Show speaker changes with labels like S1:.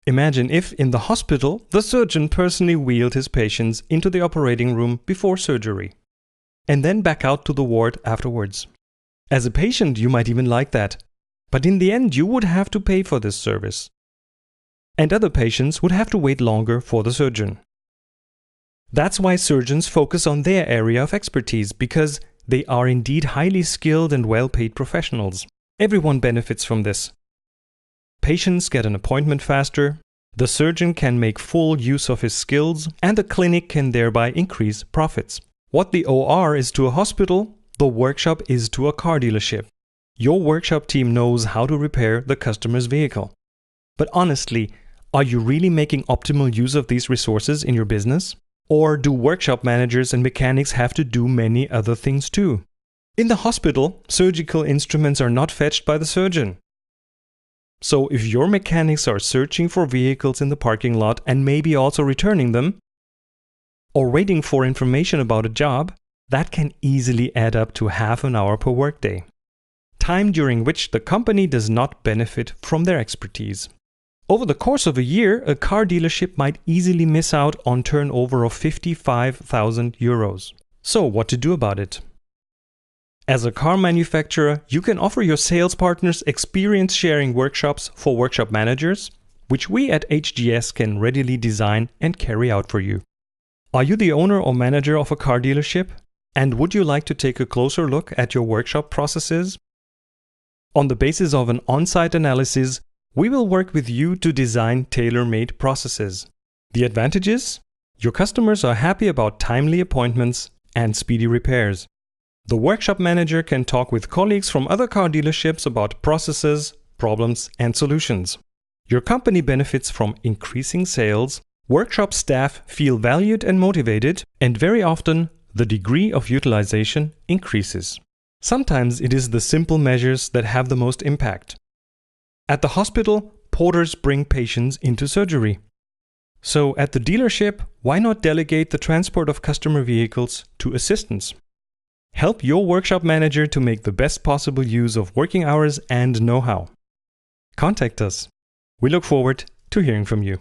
S1: Imagine if, in the hospital, the surgeon personally wheeled his patients into the operating room before surgery, and then back out to the ward afterwards. As a patient, you might even like that, but in the end you would have to pay for this service. And other patients would have to wait longer for the surgeon. That's why surgeons focus on their area of expertise, because they are indeed highly skilled and well-paid professionals. Everyone benefits from this. Patients get an appointment faster, the surgeon can make full use of his skills, and the clinic can thereby increase profits. What the OR is to a hospital, the workshop is to a car dealership. Your workshop team knows how to repair the customer's vehicle. But honestly, are you really making optimal use of these resources in your business? Or do workshop managers and mechanics have to do many other things too? In the hospital, surgical instruments are not fetched by the surgeon. So if your mechanics are searching for vehicles in the parking lot and maybe also returning them, or waiting for information about a job, that can easily add up to half an hour per workday. Time during which the company does not benefit from their expertise. Over the course of a year, a car dealership might easily miss out on turnover of 55,000 euros. So what to do about it? As a car manufacturer, you can offer your sales partners experience-sharing workshops for workshop managers, which we at HGS can readily design and carry out for you. Are you the owner or manager of a car dealership? And would you like to take a closer look at your workshop processes? On the basis of an on-site analysis, we will work with you to design tailor-made processes. The advantages? Your customers are happy about timely appointments and speedy repairs. The workshop manager can talk with colleagues from other car dealerships about processes, problems, and solutions. Your company benefits from increasing sales, workshop staff feel valued and motivated, and very often the degree of utilization increases. Sometimes it is the simple measures that have the most impact. At the hospital, porters bring patients into surgery. So at the dealership, why not delegate the transport of customer vehicles to assistants? Help your workshop manager to make the best possible use of working hours and know-how. Contact us. We look forward to hearing from you.